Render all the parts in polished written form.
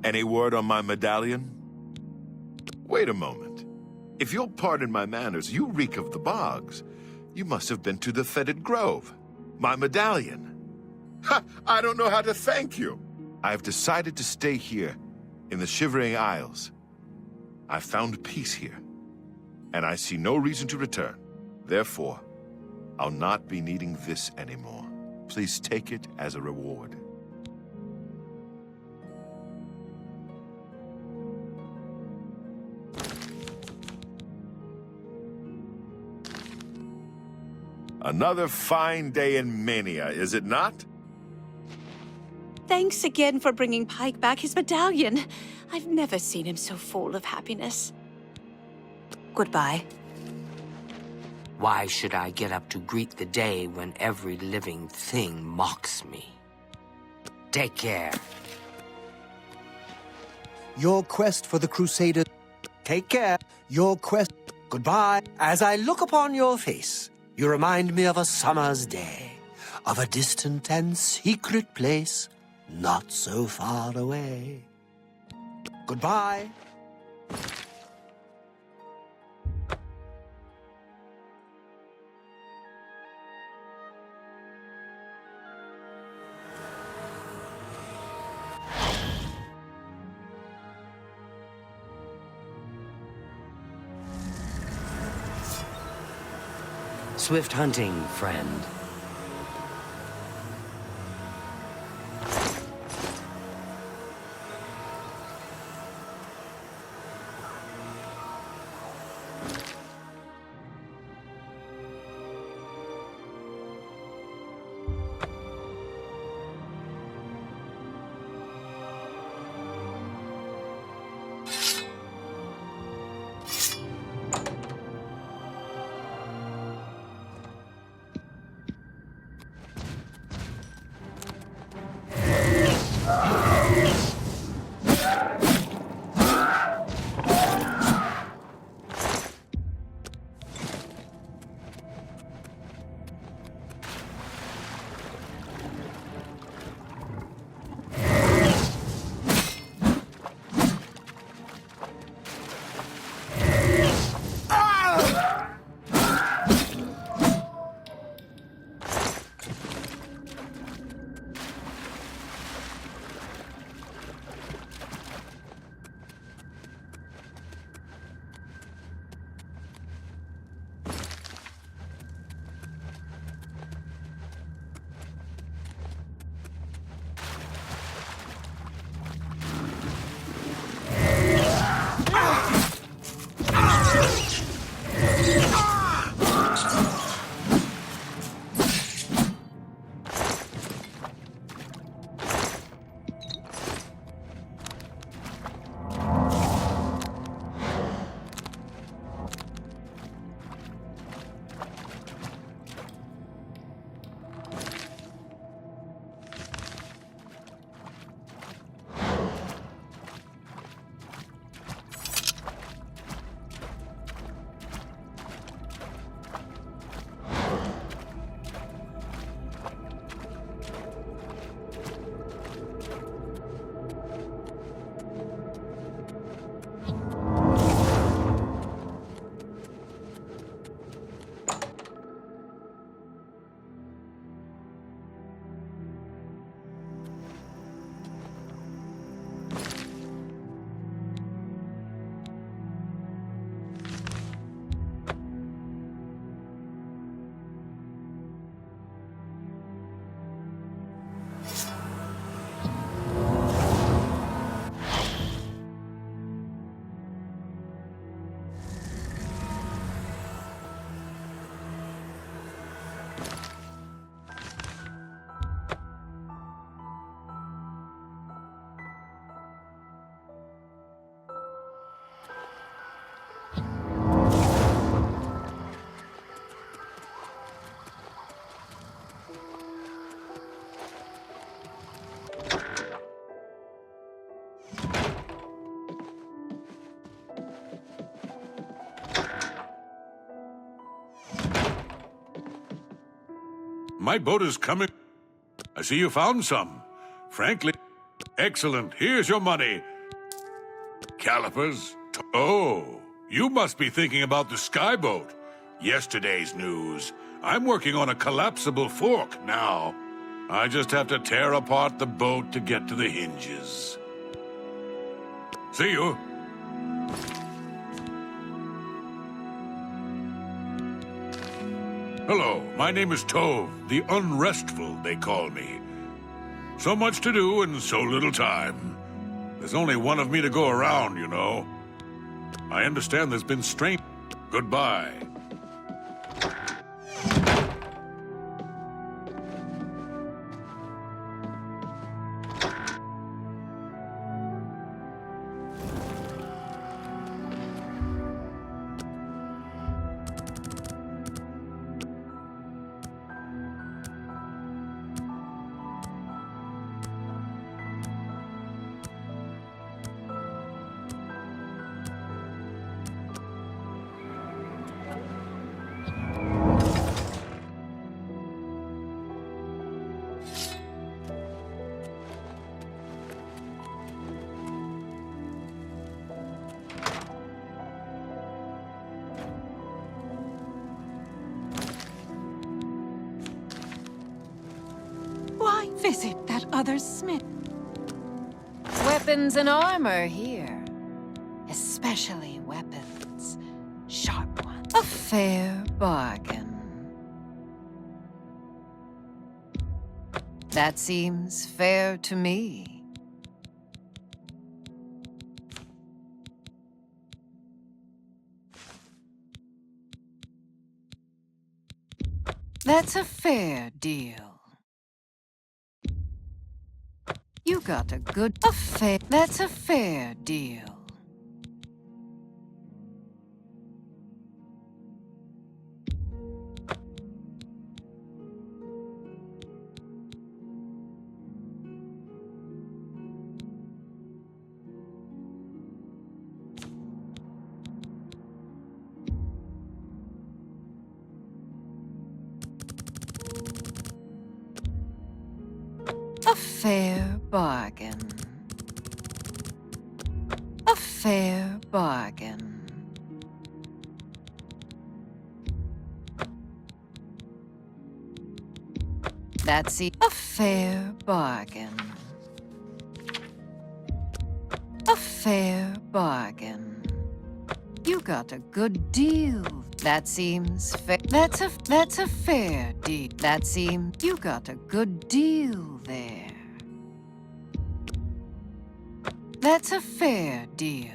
Any word on my medallion? Wait a moment. If you'll pardon my manners, you reek of the bogs. You must have been to the Fetid Grove. My medallion. Ha! I don't know how to thank you. I've decided to stay here, in the Shivering Isles. I've found peace here, and I see no reason to return. Therefore, I'll not be needing this anymore. Please take it as a reward. Another fine day in Mania, is it not? Thanks again for bringing Pike back his medallion. I've never seen him so full of happiness. Goodbye. Why should I get up to greet the day when every living thing mocks me? Take care. Your quest for the Crusader... Take care. Your quest... Goodbye. As I look upon your face, you remind me of a summer's day, of a distant and secret place, not so far away. Goodbye. Swift hunting, friend. My boat is coming. I see you found some. Frankly, excellent. Here's your money. Calipers? Oh, you must be thinking about the skyboat. Yesterday's news. I'm working on a collapsible fork now. I just have to tear apart the boat to get to the hinges. See you. Hello, my name is Tove, the Unrestful, they call me. So much to do and so little time. There's only one of me to go around, you know. I understand there's been strain. Goodbye. Why visit that other smith? Weapons and armor here. Especially weapons. Sharp ones. A fair bargain. That seems fair to me. That's a fair deal. You got a good affair. That's a fair deal. A fair bargain. A fair bargain. That's a fair bargain. A fair bargain. You got a good deal. That seems fair. That's a fair deal. That seems you got a good deal there. That's a fair deal.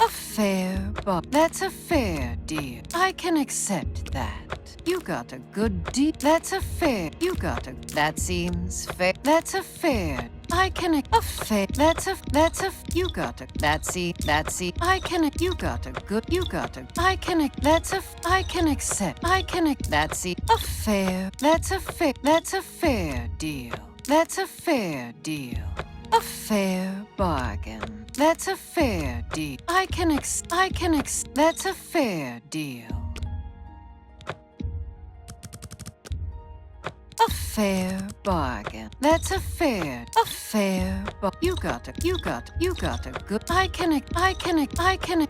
A fair that's a fair deal. I can accept that. You got a good deal. That's a fair. You got a. That seems fair. That's a fair. I can a fair. That's a. You got a. That's I can. You got a good. You got a. I can. That's a. I can accept. I can. That's a fair. That's a fair. That's a fair deal. That's a fair deal. A fair bargain. That's a fair deal. I can that's a fair deal. A fair bargain. That's a fair you got a good. I can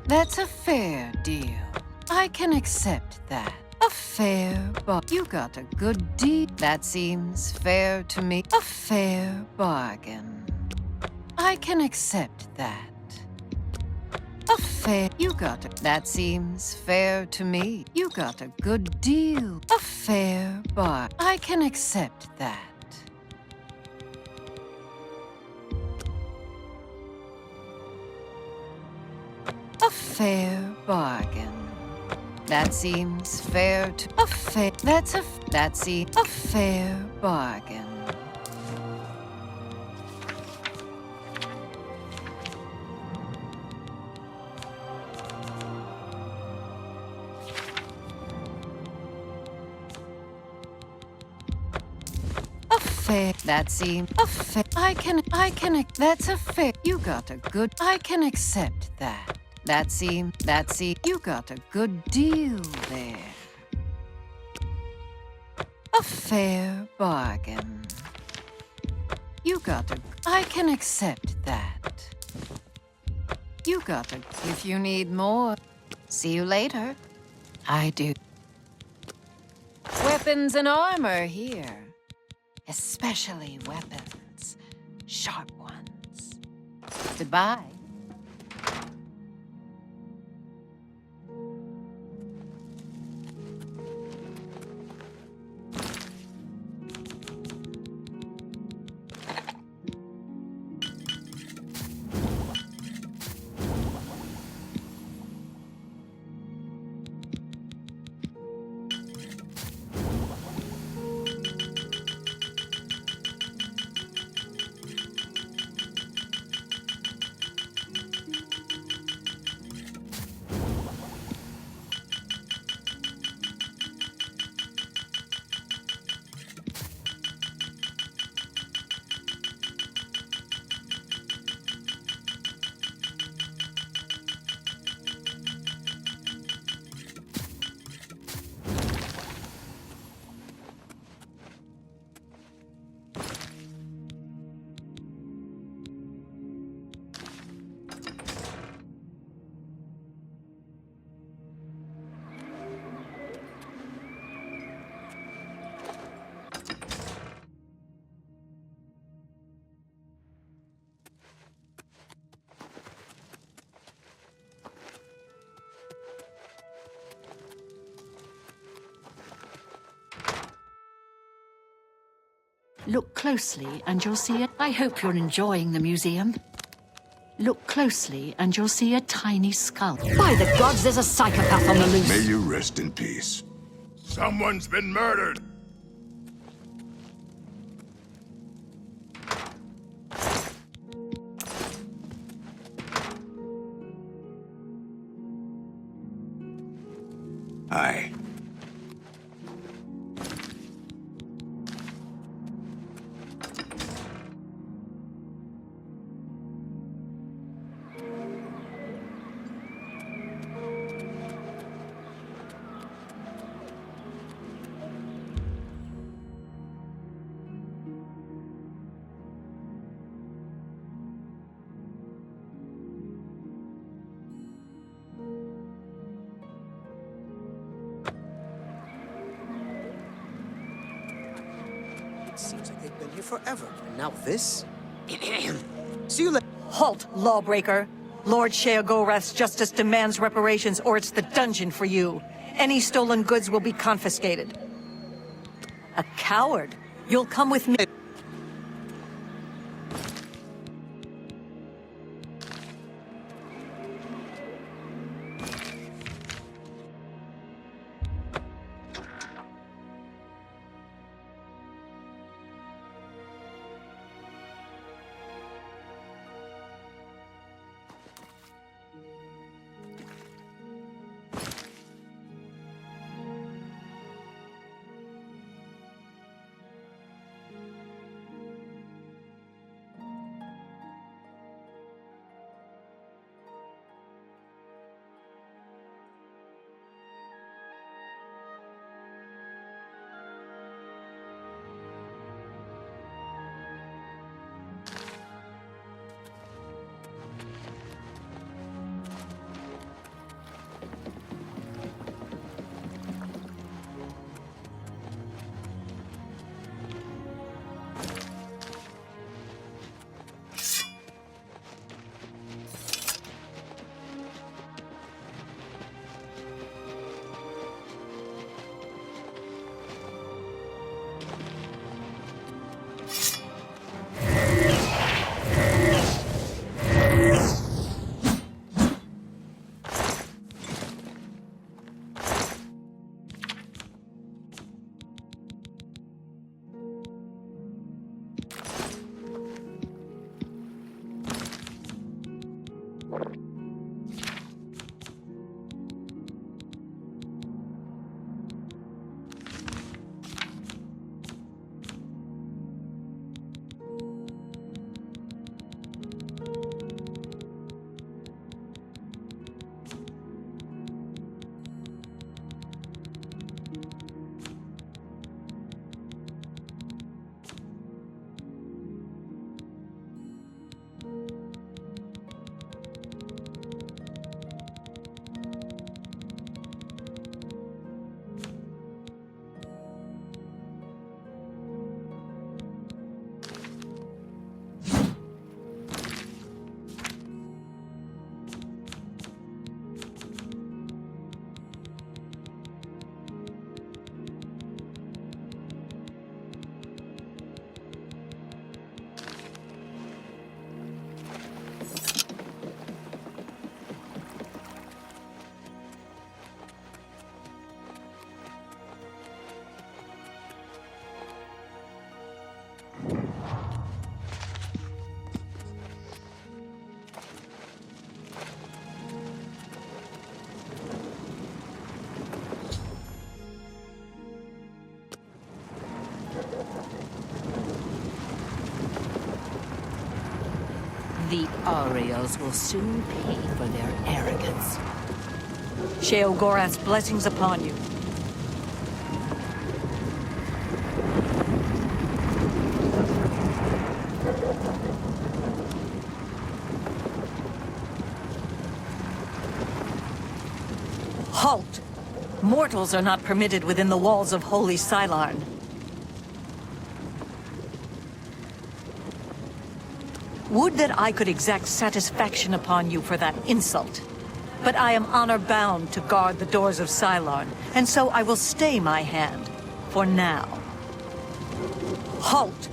that's a fair deal. I can accept that. A fair you got a good deal. That seems fair to me. A fair bargain. I can accept that. A fair. You got it. That seems fair to me. You got a good deal. A fair bar. I can accept that. A fair bargain. That seems fair to a fair. That's a fair bargain. Fair. That seems a fair. I can. That's a fair. You got a good. I can accept that. That seems. You got a good deal there. A fair bargain. You got a. I can accept that. You got it. If you need more, see you later. I do. Weapons and armor here. Especially weapons. Sharp ones. Goodbye. Look closely and you'll see it. I hope you're enjoying the museum. Look closely and you'll see a tiny skull. By the gods, there's a psychopath on the loose. May you rest in peace. Someone's been murdered! Aye. Seems like they've been here forever. And now this? See you later. Halt, lawbreaker. Lord Sheogorath's justice demands reparations, or it's the dungeon for you. Any stolen goods will be confiscated. A coward. You'll come with me. The Ariels will soon pay for their arrogance. Sheogorath's blessings upon you. Halt! Mortals are not permitted within the walls of Holy Cylon. Would that I could exact satisfaction upon you for that insult. But I am honor-bound to guard the doors of Cylon, and so I will stay my hand, for now. Halt!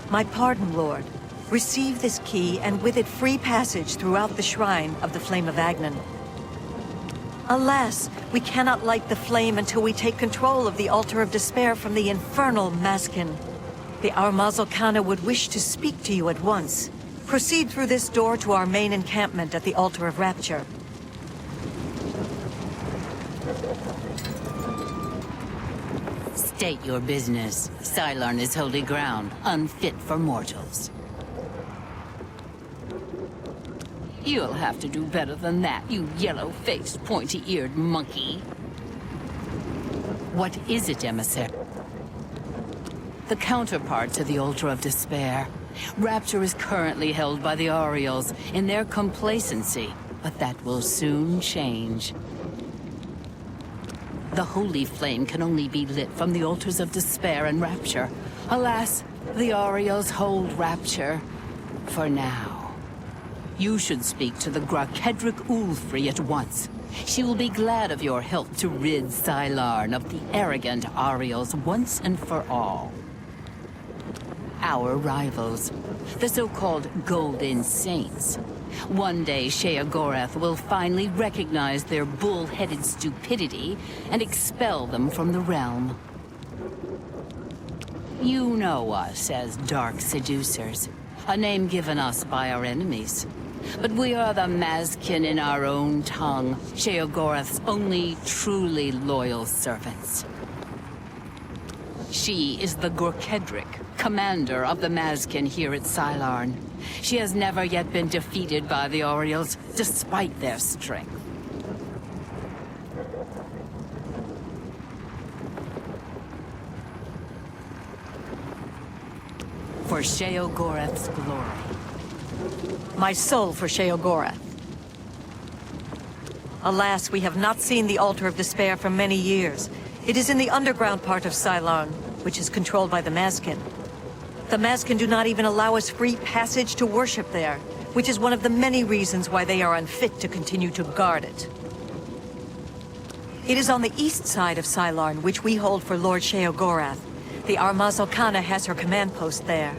My pardon, Lord. Receive this key, and with it free passage throughout the shrine of the Flame of Agnan. Alas, we cannot light the flame until we take control of the Altar of Despair from the infernal Maskin. The Armazal-Kana would wish to speak to you at once. Proceed through this door to our main encampment at the Altar of Rapture. State your business. Cylon is holy ground, unfit for mortals. You'll have to do better than that, you yellow-faced, pointy-eared monkey. What is it, emissary? The counterpart to the Altar of Despair. Rapture is currently held by the Ariels in their complacency, but that will soon change. The holy flame can only be lit from the Altars of Despair and Rapture. Alas, the Ariels hold Rapture for now. You should speak to the Grakedric Ulfri at once. She will be glad of your help to rid Cylon of the arrogant Ariels once and for all. Our rivals, the so-called Golden Saints. One day, Sheogorath will finally recognize their bull-headed stupidity and expel them from the realm. You know us as Dark Seducers, a name given us by our enemies. But we are the Mazkin in our own tongue, Sheogorath's only truly loyal servants. She is the Gorkedric, commander of the Mazkin here at Cylon. She has never yet been defeated by the Ariels, despite their strength. For Sheogorath's glory. My soul for Sheogorath. Alas, we have not seen the Altar of Despair for many years. It is in the underground part of Cylon, which is controlled by the Mazkin. The Mazkin do not even allow us free passage to worship there, which is one of the many reasons why they are unfit to continue to guard it. It is on the east side of Cylon, which we hold for Lord Sheogorath. The Armazal-Kana has her command post there.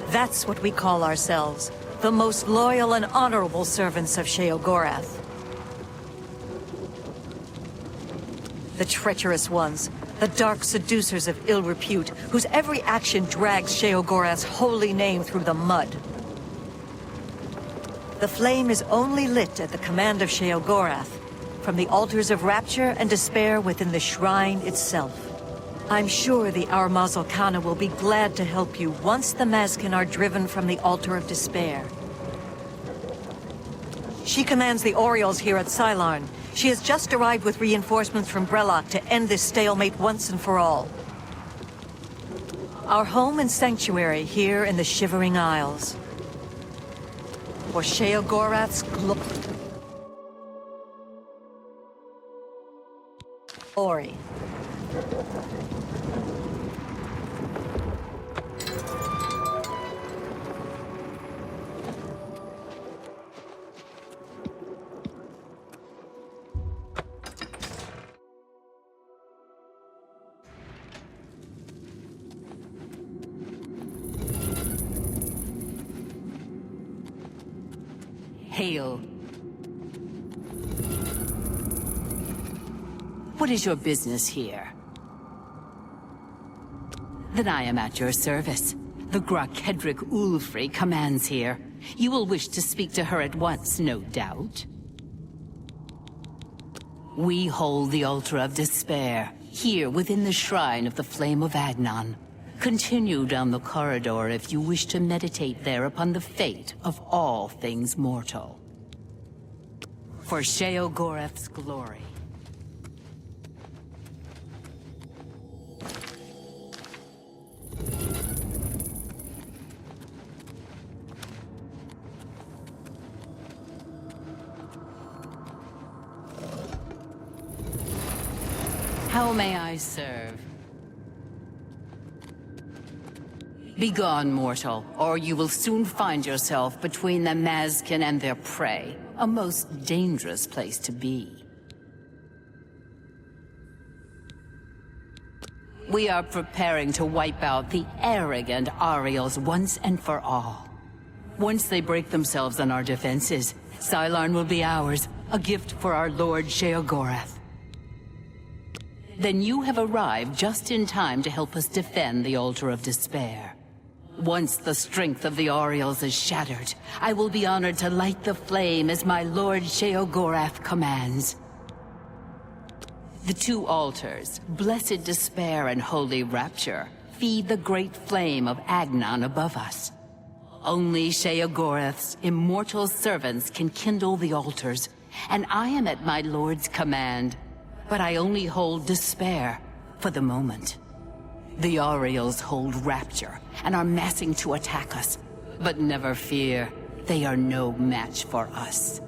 That's what we call ourselves, the most loyal and honorable servants of Sheogorath. The treacherous ones, the dark seducers of ill repute, whose every action drags Sheogorath's holy name through the mud. The flame is only lit at the command of Sheogorath, from the altars of rapture and despair within the shrine itself. I'm sure the Armazal-Kana will be glad to help you once the Mazkin are driven from the Altar of Despair. She commands the Orioles here at Cylon. She has just arrived with reinforcements from Brellock to end this stalemate once and for all. Our home and sanctuary here in the Shivering Isles. For Sheogorath's glory. Hail. What is your business here? Then I am at your service. The Grakedric Ulfri commands here. You will wish to speak to her at once, no doubt. We hold the Altar of Despair, here within the Shrine of the Flame of Agnan. Continue down the corridor if you wish to meditate there upon the fate of all things mortal. For Sheogorath's glory. How may I serve? Begone, mortal, or you will soon find yourself between the Mazkin and their prey. A most dangerous place to be. We are preparing to wipe out the arrogant Ariels once and for all. Once they break themselves on our defenses, Xylarn will be ours, a gift for our Lord Sheogorath. Then you have arrived just in time to help us defend the Altar of Despair. Once the strength of the Ariels is shattered, I will be honored to light the flame as my Lord Sheogorath commands. The two altars, Blessed Despair and Holy Rapture, feed the great flame of Agnon above us. Only Sheogorath's immortal servants can kindle the altars, and I am at my Lord's command. But I only hold Despair for the moment. The Ariels hold Rapture and are massing to attack us. But never fear, they are no match for us.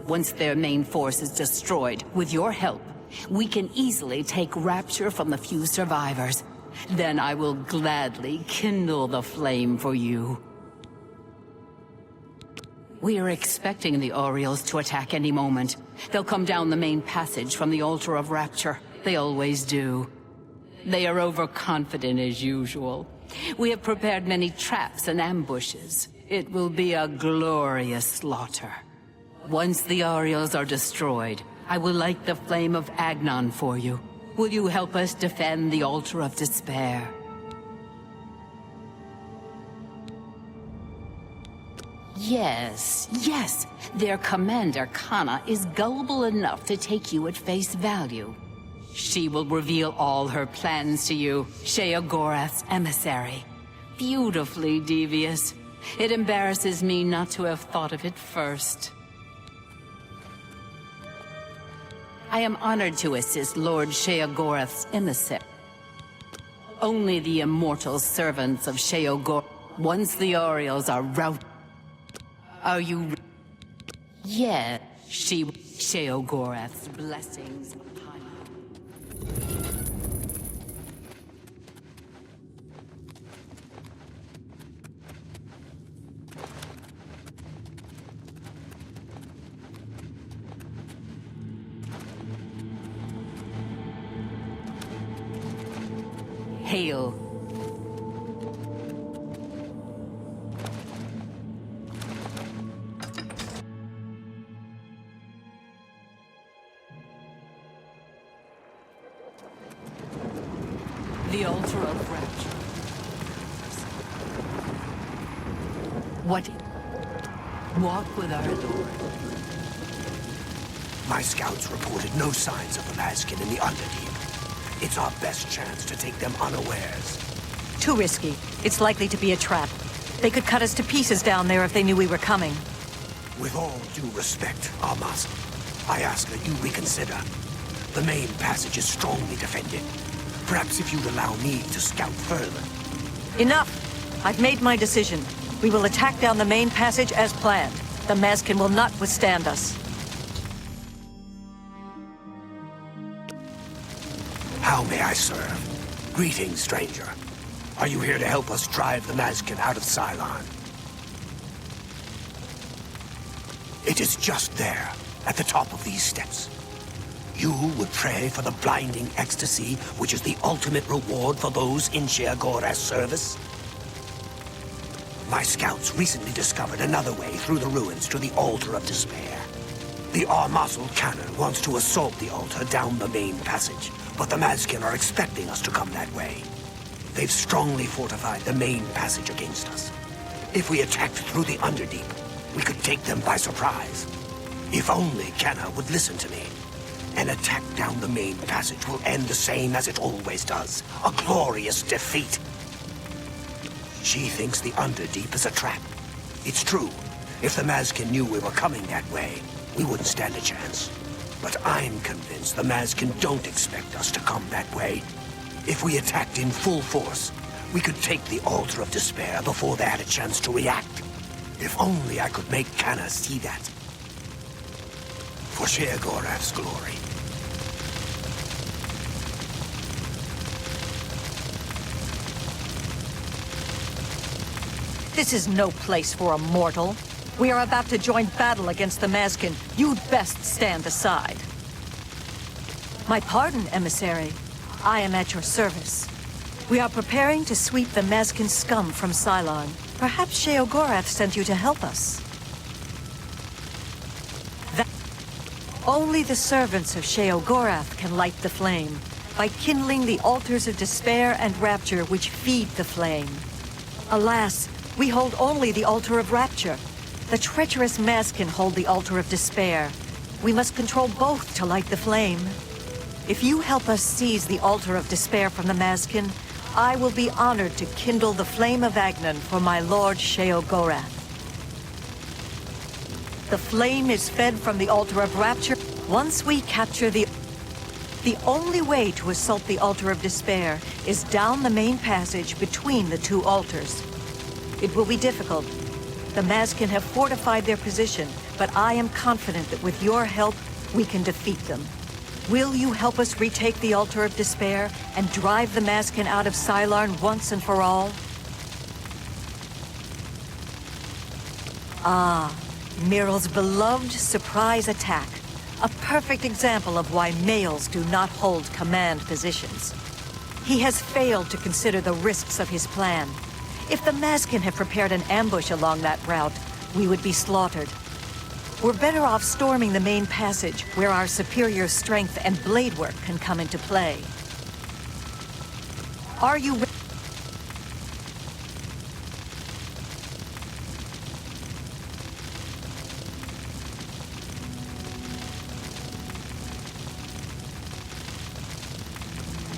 Once their main force is destroyed, with your help, we can easily take Rapture from the few survivors. Then I will gladly kindle the flame for you. We are expecting the Ariels to attack any moment. They'll come down the main passage from the Altar of Rapture. They always do. They are overconfident as usual. We have prepared many traps and ambushes. It will be a glorious slaughter. Once the Ariels are destroyed, I will light the flame of Agnon for you. Will you help us defend the Altar of Despair? Yes. Their commander, Kana, is gullible enough to take you at face value. She will reveal all her plans to you, Sheogorath's emissary. Beautifully devious. It embarrasses me not to have thought of it first. I am honored to assist Lord Sheogorath's emissary. Only the immortal servants of Sheogorath. Once the Ariels are routed. Are you... Yeah, Sheogorath's blessings upon you. Hail. The Altar of Rapture. What? Walk with our Lord. My scouts reported no signs of the Mazkin in the Underdeep. It's our best chance to take them unawares. Too risky. It's likely to be a trap. They could cut us to pieces down there if they knew we were coming. With all due respect, Armas, I ask that you reconsider. The main passage is strongly defended. Perhaps if you'd allow me to scout further. Enough! I've made my decision. We will attack down the main passage as planned. The Mazkin will not withstand us. How may I serve? Greetings, stranger. Are you here to help us drive the Mazkin out of Xylarn? It is just there, at the top of these steps. You would pray for the blinding ecstasy, which is the ultimate reward for those in Sheogorath's service? My scouts recently discovered another way through the ruins to the Altar of Despair. The Armasul cannon wants to assault the altar down the main passage, but the Mazkin are expecting us to come that way. They've strongly fortified the main passage against us. If we attacked through the Underdeep, we could take them by surprise. If only Kenna would listen to me. An attack down the main passage will end the same as it always does. A glorious defeat. She thinks the Underdeep is a trap. It's true. If the Mazkin knew we were coming that way, we wouldn't stand a chance. But I'm convinced the Mazkin don't expect us to come that way. If we attacked in full force, we could take the Altar of Despair before they had a chance to react. If only I could make Kana see that. For Sheogorath's glory. This is no place for a mortal. We are about to join battle against the Mazkin. You'd best stand aside. My pardon, emissary. I am at your service. We are preparing to sweep the Mazkin scum from Cylon. Perhaps Sheogorath sent you to help us. Only the servants of Sheogorath can light the flame, by kindling the altars of despair and rapture which feed the flame. Alas, we hold only the altar of rapture. The treacherous Mazkin hold the altar of despair. We must control both to light the flame. If you help us seize the altar of despair from the Mazkin, I will be honored to kindle the flame of Agnan for my lord Sheogorath. The flame is fed from the altar of rapture. Once we capture the only way to assault the altar of despair is down the main passage between the two altars. It will be difficult. The Mazkin have fortified their position, but I am confident that with your help, we can defeat them. Will you help us retake the altar of despair and drive the Mazkin out of Cylon once and for all? Ah, Miral's beloved surprise attack. A perfect example of why males do not hold command positions. He has failed to consider the risks of his plan. If the Mazkin had prepared an ambush along that route, we would be slaughtered. We're better off storming the main passage, where our superior strength and blade work can come into play. Are you ready?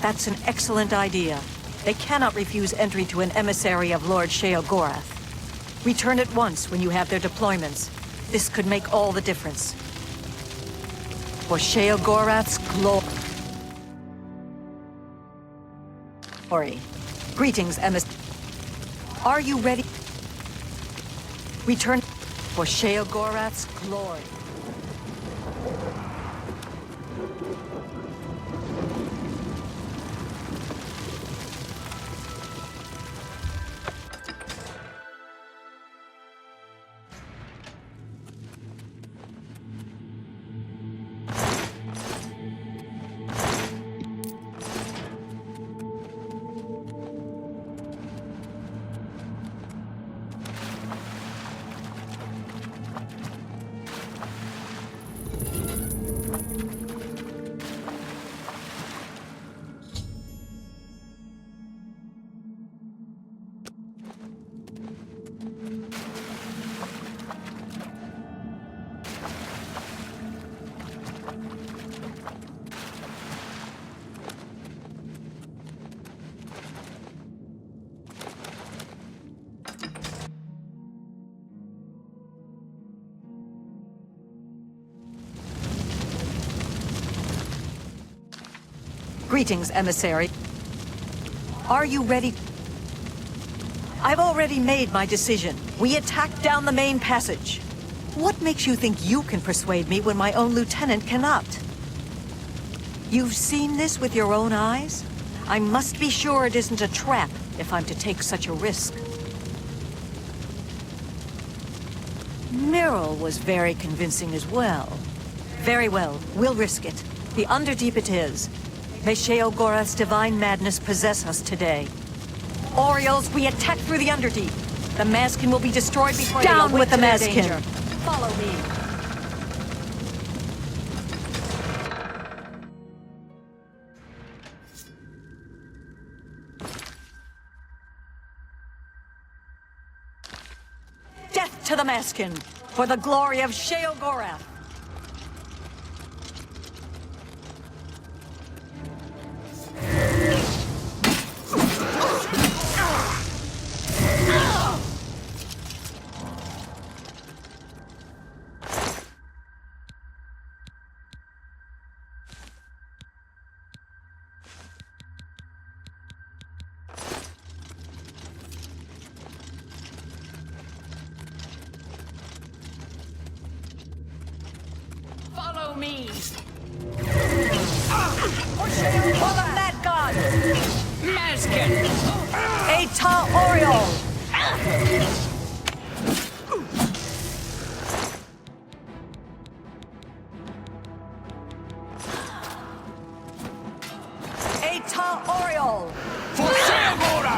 That's an excellent idea. They cannot refuse entry to an emissary of Lord Sheogorath. Return at once when you have their deployments. This could make all the difference. For Sheogorath's glory. Greetings, emissary. Are you ready? Return for Sheogorath's glory. Greetings, emissary. Are you ready? I've already made my decision. We attack down the main passage. What makes you think you can persuade me when my own lieutenant cannot? You've seen this with your own eyes? I must be sure it isn't a trap if I'm to take such a risk. Miral was very convincing as well. Very well, we'll risk it. The Underdeep it is. May Sheogorath's divine madness possess us today. Orioles, we attack through the Underdeep. The Mazkin will be destroyed before Down they with the awake to Mazkin. their danger. Follow me. Death to the Mazkin, for the glory of Sheogorath. Eta Oriole! Eta Oriole! For Sheogora!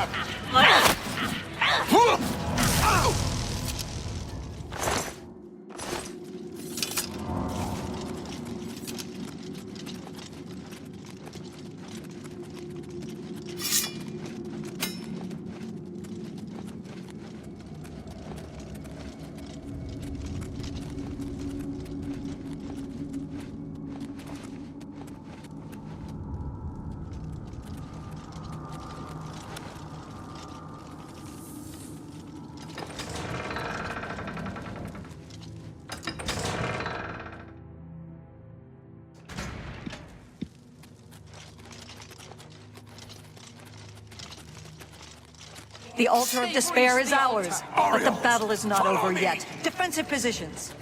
The Altar of Despair is ours, but the battle is not over yet. Defensive positions.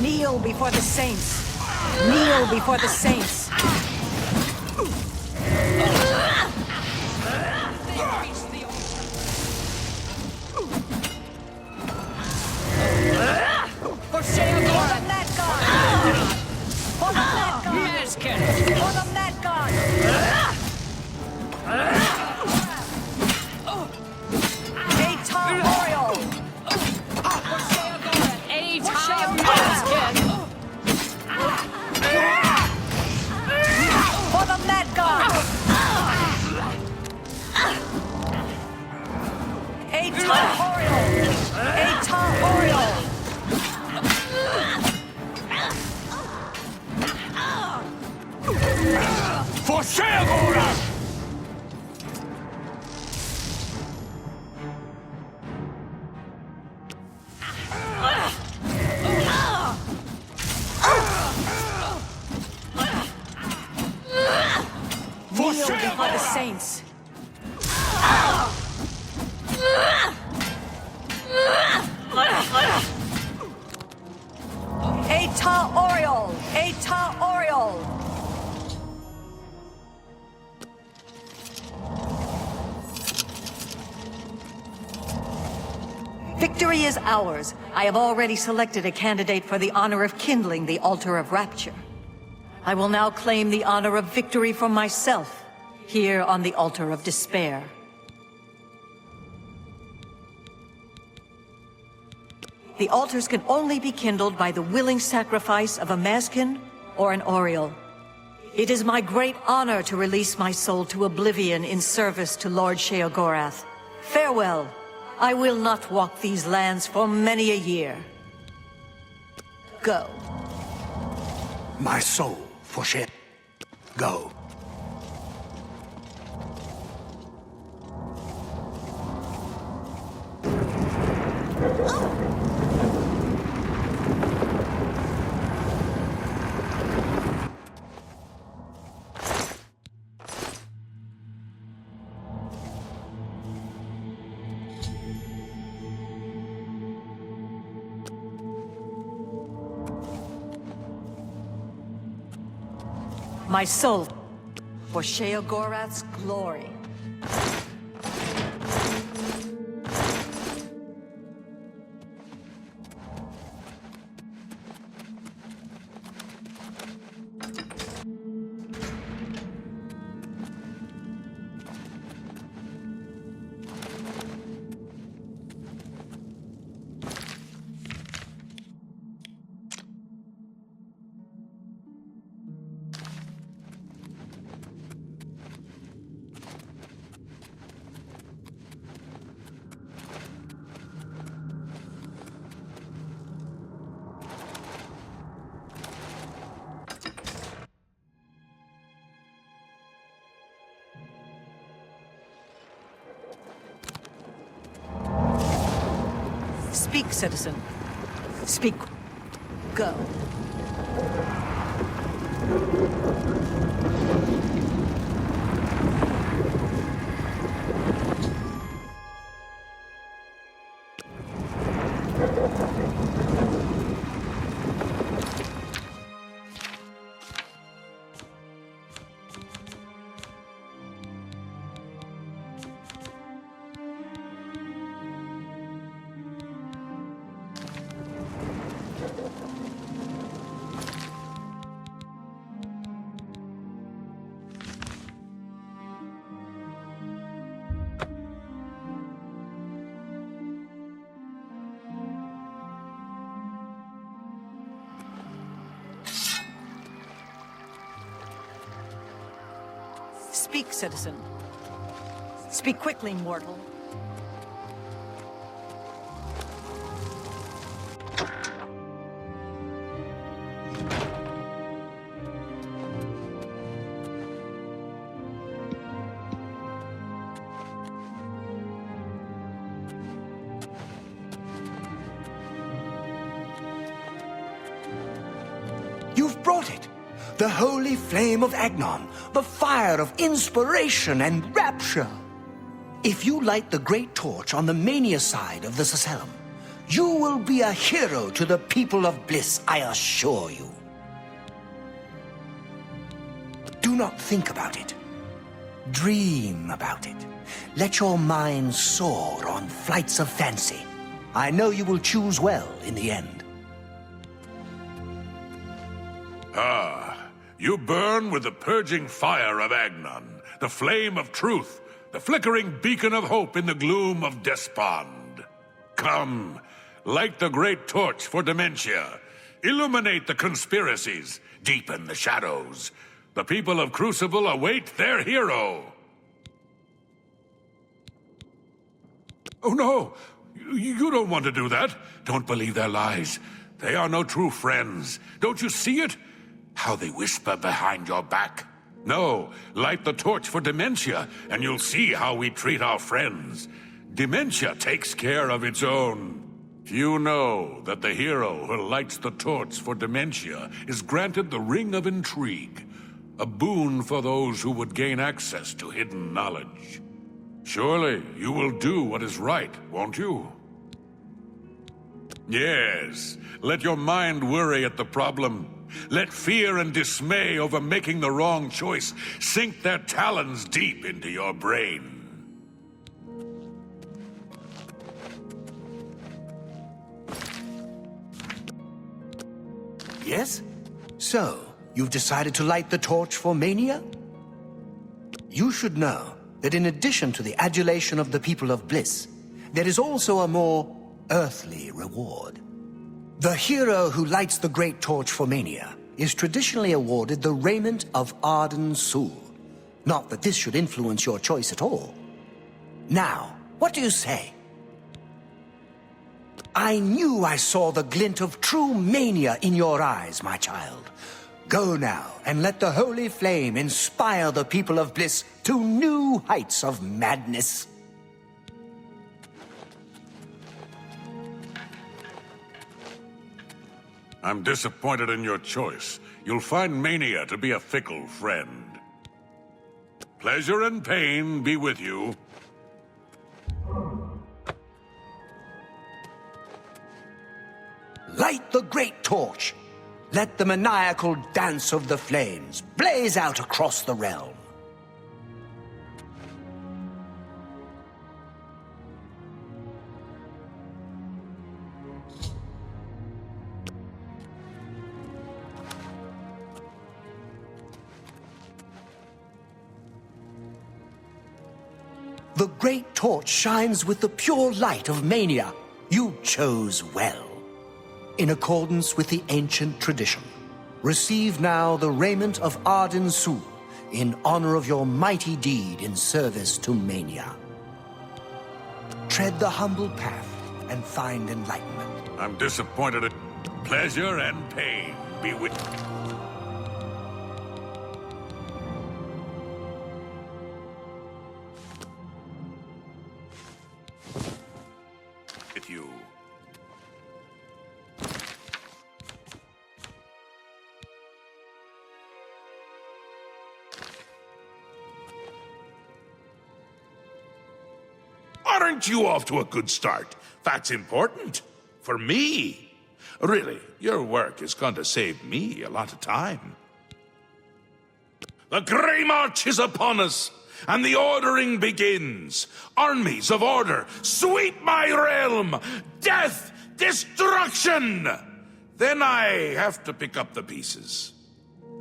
Kneel before the saints. Kneel before the saints. For Sheogora! For the Mad God! For the Mad God! Yes, Kenneth. For the Mad God! Eta Oriole! For the Mad God! Eta Oriole! Eta Oriole! For Sheogora! Kneel before the saints. Eta Oriole! Eta Oriole! Victory is ours. I have already selected a candidate for the honor of kindling the Altar of Rapture. I will now claim the honor of victory for myself, here on the Altar of Despair. The altars can only be kindled by the willing sacrifice of a Mazkin or an Oriole. It is my great honor to release my soul to oblivion in service to Lord Sheogorath. Farewell. I will not walk these lands for many a year. Go. My soul for shit. Go. My soul for Sheogorath's glory. Speak, citizen. Speak. Go. Speak, citizen. Speak quickly, mortal. You've brought it. The holy flame of Agnon, the fire of inspiration and rapture. If you light the great torch on the mania side of the Sacellum, you will be a hero to the people of Bliss, I assure you. Do not think about it. Dream about it. Let your mind soar on flights of fancy. I know you will choose well in the end. You burn with the purging fire of Agnon, the flame of truth, the flickering beacon of hope in the gloom of despond. Come, light the great torch for dementia. Illuminate the conspiracies, deepen the shadows. The people of Crucible await their hero. Oh no, you don't want to do that. Don't believe their lies. They are no true friends. Don't you see it? How they whisper behind your back. No, light the torch for dementia, and you'll see how we treat our friends. Dementia takes care of its own. You know that the hero who lights the torch for dementia is granted the Ring of Intrigue, a boon for those who would gain access to hidden knowledge. Surely you will do what is right, won't you? Yes, let your mind worry at the problem. Let fear and dismay over making the wrong choice sink their talons deep into your brain. Yes? So, you've decided to light the torch for Mania? You should know that in addition to the adulation of the people of Bliss, there is also a more earthly reward. The hero who lights the great torch for Mania is traditionally awarded the raiment of Arden Sul. Not that this should influence your choice at all. Now, what do you say? I knew I saw the glint of true mania in your eyes, my child. Go now and let the holy flame inspire the people of Bliss to new heights of madness. I'm disappointed in your choice. You'll find mania to be a fickle friend. Pleasure and pain be with you. Light the great torch. Let the maniacal dance of the flames blaze out across the realm. The great torch shines with the pure light of mania. You chose well. In accordance with the ancient tradition, receive now the raiment of Arden Sul in honor of your mighty deed in service to mania. Tread the humble path and find enlightenment. I'm disappointed at pleasure and pain be with you. Aren't you off to a good start? That's important. For me. Really, your work is going to save me a lot of time. The Grey March is upon us, and the ordering begins. Armies of order, sweep my realm! Death! Destruction! Then I have to pick up the pieces.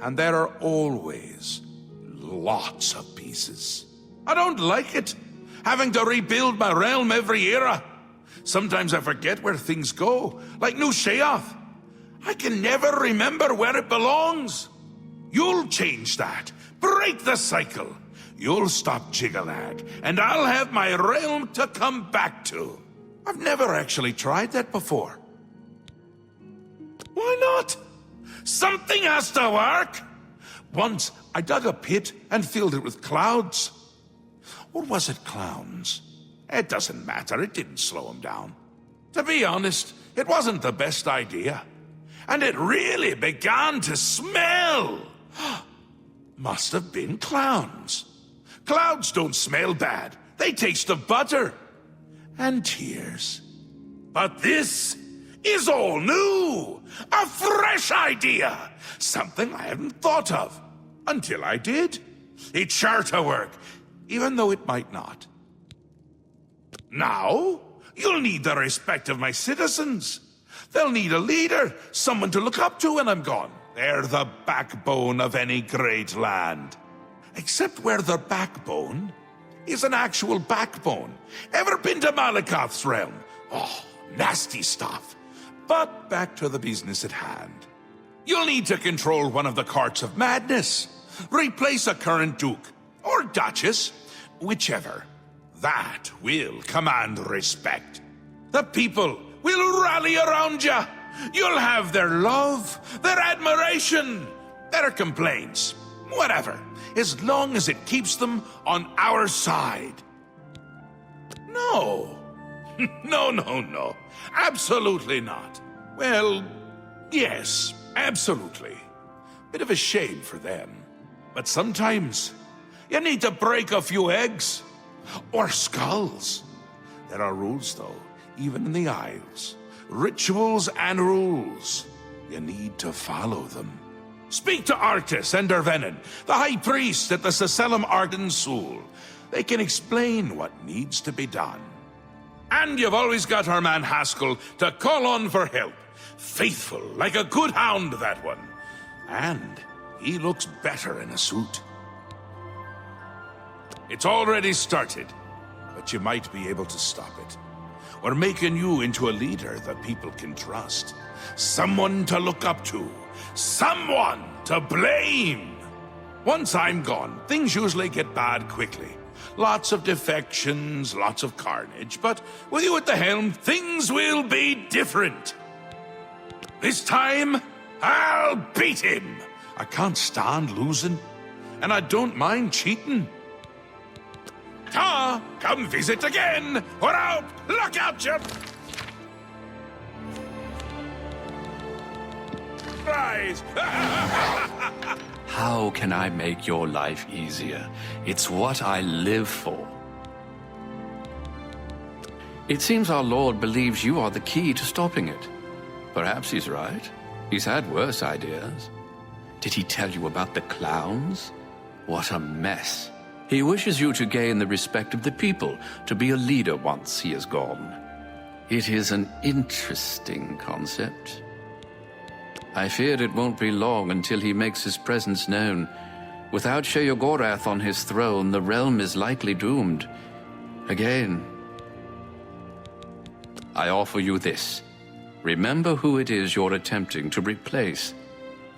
And there are always lots of pieces. I don't like it, having to rebuild my realm every era. Sometimes I forget where things go, like New Sheoth. I can never remember where it belongs. You'll change that. Break the cycle. you'll stop Jiggalag, and I'll have my realm to come back to. I've never actually tried that before. Why not? Something has to work! Once, I dug a pit and filled it with clouds. Or was it clowns? It doesn't matter, it didn't slow him down. To be honest, it wasn't the best idea. And it really began to smell! Must have been clowns. Clouds don't smell bad. They taste of butter. And tears. But this is all new! A fresh idea! Something I hadn't thought of. Until I did. It's sure to work, even though it might not. Now, you'll need the respect of my citizens. They'll need a leader, someone to look up to when I'm gone. They're the backbone of any great land. Except where the backbone is an actual backbone. Ever been to Malakoth's realm? Oh, nasty stuff. But back to the business at hand. You'll need to control one of the courts of madness. Replace a current duke, or duchess, whichever. That will command respect. The people will rally around you. You'll have their love, their admiration, their complaints, whatever, as long as it keeps them on our side. No. No. Absolutely not. Well, yes, absolutely. Bit of a shame for them. But sometimes, you need to break a few eggs. Or skulls. There are rules, though, even in the Isles. Rituals and rules. You need to follow them. Speak to Arctis and Dervenin, the High Priest at the Sacellum Arden Sul. They can explain what needs to be done. And you've always got our man Haskell to call on for help. Faithful, like a good hound, that one. And he looks better in a suit. It's already started, but you might be able to stop it. We're making you into a leader that people can trust. Someone to look up to. Someone to blame. Once I'm gone, things usually get bad quickly. Lots of defections, lots of carnage, but with you at the helm, things will be different. This time, I'll beat him. I can't stand losing, and I don't mind cheating. Ta, come visit again, or I'll look out you. Rise. How can I make your life easier? It's what I live for. It seems our Lord believes you are the key to stopping it. Perhaps he's right. He's had worse ideas. Did he tell you about the clowns? What a mess. He wishes you to gain the respect of the people, to be a leader once he is gone. It is an interesting concept. I fear it won't be long until he makes his presence known. Without Sheogorath on his throne, the realm is likely doomed. Again. I offer you this. Remember who it is you're attempting to replace.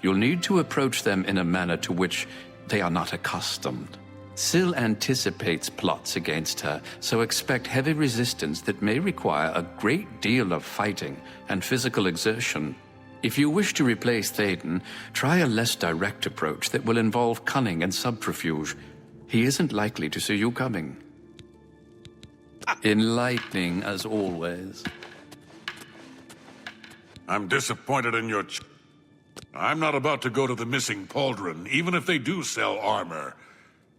You'll need to approach them in a manner to which they are not accustomed. Syl anticipates plots against her, so expect heavy resistance that may require a great deal of fighting and physical exertion. If you wish to replace Théoden, try a less direct approach that will involve cunning and subterfuge. He isn't likely to see you coming. Enlightening as always. I'm disappointed in your I'm not about to go to the missing pauldron, even if they do sell armor.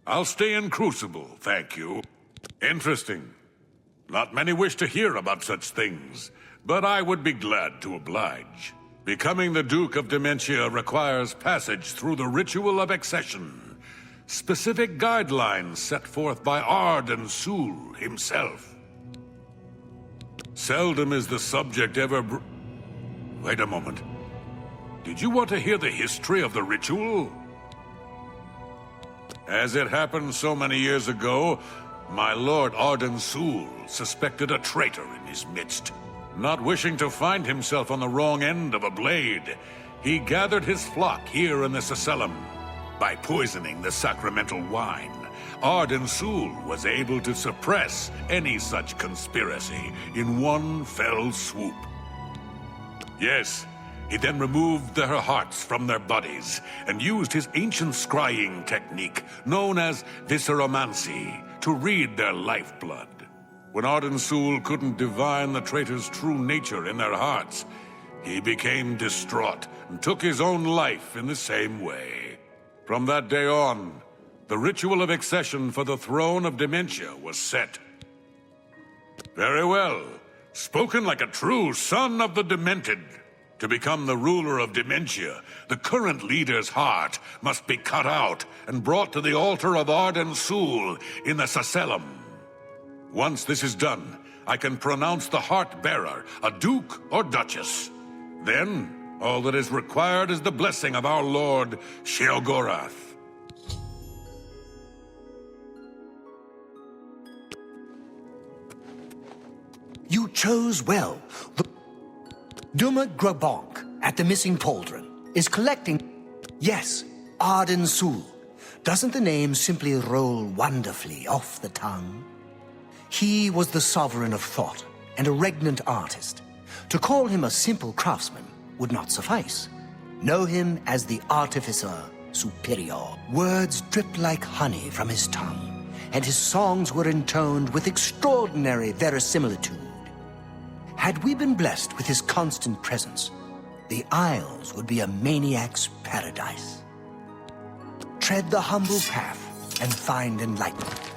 I'll stay in Crucible, thank you. Interesting. Not many wish to hear about such things, but I would be glad to oblige. Becoming the Duke of Dementia requires passage through the ritual of accession. Specific guidelines set forth by Arden Sul himself. Seldom is the subject ever Wait a moment. Did you want to hear the history of the ritual? As it happened so many years ago, my Lord Arden Sul suspected a traitor in his midst. Not wishing to find himself on the wrong end of a blade, he gathered his flock here in the Sacellum. By poisoning the sacramental wine, Arden Sul was able to suppress any such conspiracy in one fell swoop. Yes, he then removed their hearts from their bodies and used his ancient scrying technique known as visceromancy to read their lifeblood. When Arden Sul couldn't divine the traitors' true nature in their hearts, he became distraught and took his own life in the same way. From that day on, the ritual of accession for the throne of Dementia was set. Very well. Spoken like a true son of the Demented. To become the ruler of Dementia, the current leader's heart must be cut out and brought to the altar of Arden Sul in the Sacellum. Once this is done, I can pronounce the heart-bearer a duke or duchess. Then, all that is required is the blessing of our Lord Sheogorath. You chose well. The Duma Grabonk at the missing pauldron is collecting... Yes, Arden Sul. Doesn't the name simply roll wonderfully off the tongue? He was the sovereign of thought and a regnant artist. To call him a simple craftsman would not suffice. Know him as the artificer superior. Words dripped like honey from his tongue, and his songs were intoned with extraordinary verisimilitude. Had we been blessed with his constant presence, the Isles would be a maniac's paradise. Tread the humble path and find enlightenment.